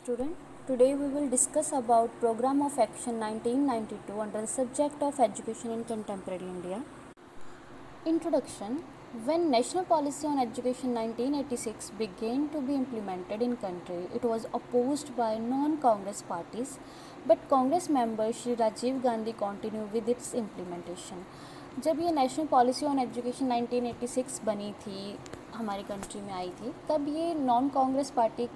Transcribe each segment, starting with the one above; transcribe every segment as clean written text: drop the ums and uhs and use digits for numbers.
student. Today we will discuss about Program of Action 1992 under the subject of Education in Contemporary India. Introduction. When National Policy on Education 1986 began to be implemented in country, it was opposed by non-Congress parties, but Congress member Shri Rajiv Gandhi continued with its implementation. जब ये national policy on education 1986 बनी थी, हमारी country में आई थी, तब ये non Congress party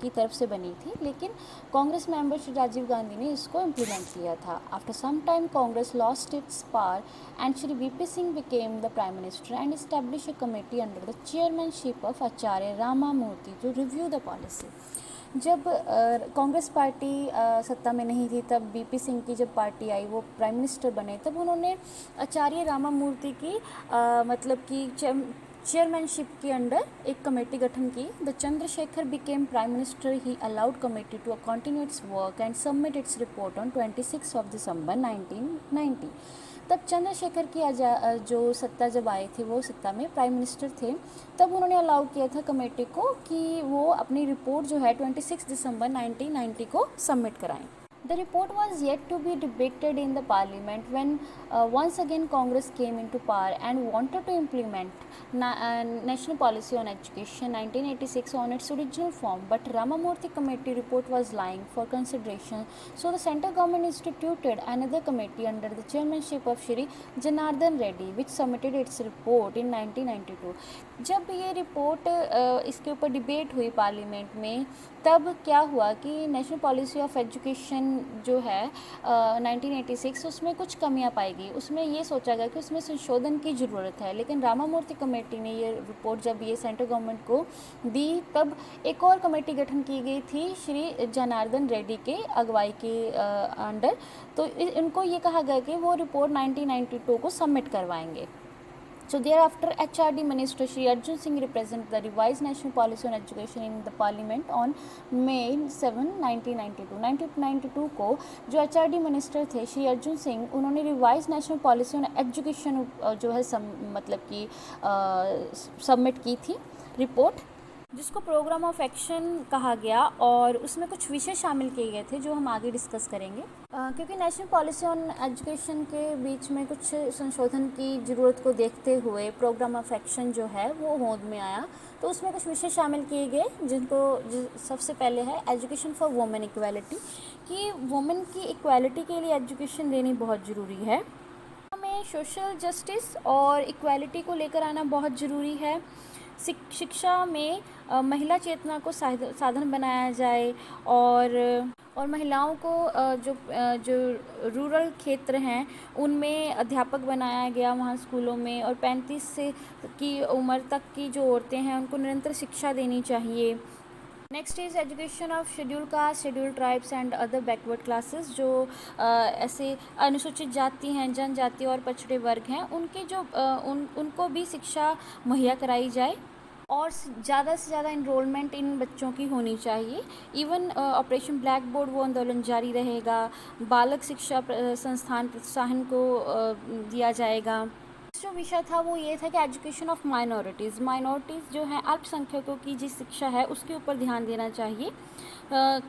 की तरफ से बनी थी, लेकिन कांग्रेस मेंबर श्री राजीव गांधी ने इसको इम्प्लीमेंट किया था. After some time Congress lost its power and Shri VP Singh became the prime minister and establish a committee under the chairmanship of Acharya Rama Murthy to review the policy. जब कांग्रेस पार्टी सत्ता में नहीं थी, तब बीपी सिंह की जब पार्टी आई, वो प्राइम मिनिस्टर बने, तब उन्होंने आचार्य रामा मूर्ति की मतलब कि चेयरमैनशिप के अंडर एक कमेटी गठन की. The Chandrashekhar became prime minister. He allowed committee to continue its work and submit its report on 26 of December 1990. तब चंद्रशेखर की जो सत्ता जब आए थे, वो सत्ता में प्राइम मिनिस्टर थे, तब उन्होंने अलाउ किया था कमेटी को कि वो अपनी रिपोर्ट जो है 26 दिसंबर 1990 को सबमिट कराएं. The report was yet to be debated in the parliament when once again Congress came into power and wanted to implement National Policy on Education 1986 on its original form, but Ramamurthy committee report was lying for consideration, so the central government instituted another committee under the chairmanship of Shri Janardhan Reddy, which submitted its report in 1992. जब ये report इसके ऊपर debate हुई parliament में, तब क्या हुआ कि नेशनल पॉलिसी ऑफ एजुकेशन जो है 1986, उसमें कुछ कमियां पाई गई. उसमें ये सोचा गया कि उसमें संशोधन की ज़रूरत है, लेकिन रामामूर्ति कमेटी ने ये रिपोर्ट जब ये सेंट्रल गवर्नमेंट को दी, तब एक और कमेटी गठन की गई थी श्री जनार्दन रेड्डी के अगुवाई के अंडर. तो इनको ये कहा गया कि वो रिपोर्ट 1992 को सबमिट करवाएंगे. So thereafter, HRD Minister Shri Arjun Singh represented the revised national policy on education in the parliament on May 7, 1992. 1992 को जो HRD मिनिस्टर थे श्री अर्जुन सिंह, उन्होंने revise national policy on education जो है मतलब कि सबमिट की थी रिपोर्ट, जिसको प्रोग्राम ऑफ एक्शन कहा गया, और उसमें कुछ विषय शामिल किए गए थे जो हम आगे डिस्कस करेंगे. क्योंकि नेशनल पॉलिसी ऑन एजुकेशन के बीच में कुछ संशोधन की ज़रूरत को देखते हुए प्रोग्राम ऑफ एक्शन जो है वो होंद में आया. तो उसमें कुछ विषय शामिल किए गए, जिनको सबसे पहले है एजुकेशन फॉर वुमेन इक्वालिटी, कि वुमेन की इक्वालिटी के लिए एजुकेशन देनी बहुत ज़रूरी है. हमें सोशल जस्टिस और इक्वालिटी को लेकर आना बहुत ज़रूरी है. शिक्षा में महिला चेतना को साधन बनाया जाए, और महिलाओं को जो रूरल क्षेत्र हैं उनमें अध्यापक बनाया गया वहाँ स्कूलों में, और 35 से की उम्र तक की जो औरतें हैं उनको निरंतर शिक्षा देनी चाहिए. Next is education of schedule caste, schedule tribes and other backward classes. जो ऐसे अनुसूचित जाति हैं, जनजाति और पछड़े वर्ग हैं, उनके जो उनको भी शिक्षा मुहैया कराई जाए, और ज़्यादा से ज़्यादा इनरोलमेंट इन बच्चों की होनी चाहिए. इवन ऑपरेशन ब्लैक बोर्ड वो आंदोलन जारी रहेगा. बालक शिक्षा संस्थान प्रोत्साहन को दिया जाएगा. जो विषय था वो ये था कि एजुकेशन ऑफ माइनॉरिटीज़ जो हैं, अल्पसंख्यकों की जिस शिक्षा है उसके ऊपर ध्यान देना चाहिए.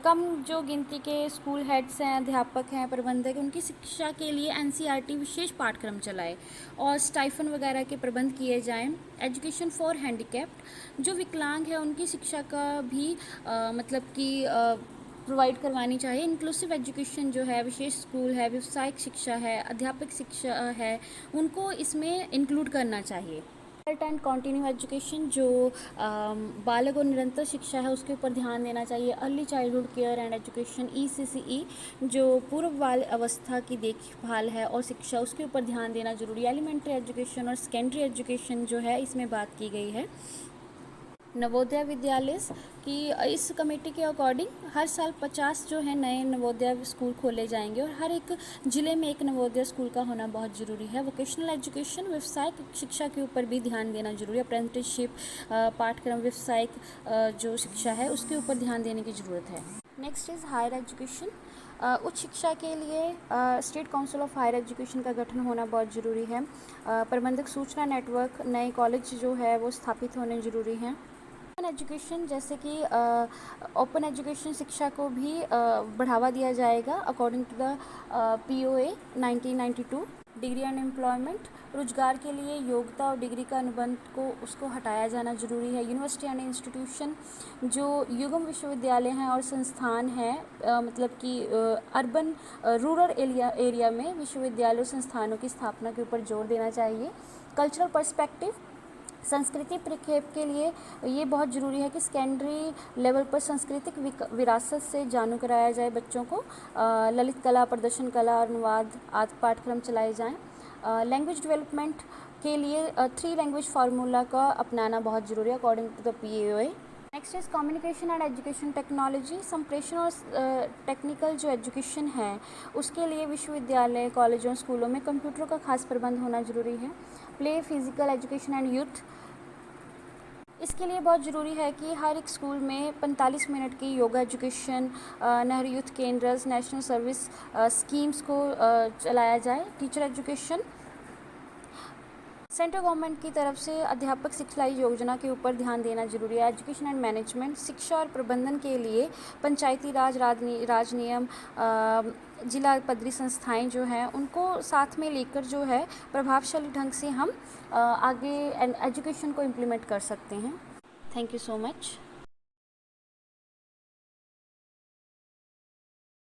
कम जो गिनती के स्कूल हेड्स हैं, अध्यापक हैं, प्रबंधक, उनकी शिक्षा के लिए एनसीईआरटी विशेष पाठ्यक्रम चलाए, और स्टाइफन वगैरह के प्रबंध किए जाएं. एजुकेशन फॉर हैंडीकैप्ड, जो विकलांग है उनकी शिक्षा का भी मतलब कि प्रोवाइड करवानी चाहिए. इंक्लूसिव एजुकेशन जो है, विशेष स्कूल है, व्यावसायिक शिक्षा है, अध्यापक शिक्षा है, उनको इसमें इंक्लूड करना चाहिए. एंड कंटिन्यू एजुकेशन, जो बालक और निरंतर शिक्षा है उसके ऊपर ध्यान देना चाहिए. Early childhood care and education ECCE, जो पूर्व बाल अवस्था की देखभाल है और शिक्षा, उसके ऊपर ध्यान देना जरूरी है. एलिमेंट्री एजुकेशन और सेकेंडरी एजुकेशन जो है इसमें बात की गई है. नवोदय विद्यालय की इस कमेटी के अकॉर्डिंग हर साल 50 जो है नए नवोदय स्कूल खोले जाएंगे, और हर एक ज़िले में एक नवोदय स्कूल का होना बहुत ज़रूरी है. वोकेशनल एजुकेशन, व्यवसायिक शिक्षा के ऊपर भी ध्यान देना जरूरी है. अप्रेंटिसशिप पाठ्यक्रम, व्यवसायिक जो शिक्षा है उसके ऊपर ध्यान देने की ज़रूरत है. Next is higher education. उच्च शिक्षा के लिए state council of higher education का गठन होना बहुत ज़रूरी है. प्रबंधक सूचना नेटवर्क, नए कॉलेज जो है वो स्थापित होने ज़रूरी हैं. ओपन एजुकेशन जैसे कि ओपन एजुकेशन शिक्षा को भी बढ़ावा दिया जाएगा according to the POA 1992। Degree and employment, रोजगार के लिए योग्यता और डिग्री का अनुबंध को उसको हटाया जाना जरूरी है। यूनिवर्सिटी एंड इंस्टीट्यूशन, जो युगम विश्वविद्यालय हैं और संस्थान हैं, मतलब कि अर्बन रूरल एरिया में विश्वविद्यालय और संस्थानों की स्थापना के ऊपर जोर देना चाहिए। कल्चरल पर्सपेक्टिव, संस्कृति प्रक्षेप के लिए ये बहुत ज़रूरी है कि सेकेंडरी लेवल पर सांस्कृतिक विरासत से जानू कराया जाए बच्चों को। ललित कला, प्रदर्शन कला, अनुवाद आदि पाठ्यक्रम चलाए जाएं। लैंग्वेज डेवलपमेंट के लिए 3 लैंग्वेज फार्मूला का अपनाना बहुत ज़रूरी है according to the POA। Next is communication and education technology. संप्रेषण और टेक्निकल जो एजुकेशन है उसके लिए विश्वविद्यालय, कॉलेजों, स्कूलों में कंप्यूटरों का खास प्रबंध होना ज़रूरी है। Play, physical education and youth, इसके लिए बहुत ज़रूरी है कि हर एक स्कूल में 45 मिनट की योगा एजुकेशन, नेहरू यूथ केंद्र, नेशनल सर्विस स्कीम्स को चलाया जाए। टीचर एजुकेशन, सेंट्रल गवर्नमेंट की तरफ से अध्यापक सिखलाई योजना के ऊपर ध्यान देना जरूरी है। एजुकेशन एंड मैनेजमेंट, शिक्षा और प्रबंधन के लिए पंचायती राज नियम, जिला पद्धरी संस्थाएं जो हैं उनको साथ में लेकर जो है प्रभावशाली ढंग से हम आगे एजुकेशन को इम्प्लीमेंट कर सकते हैं। Thank you so much.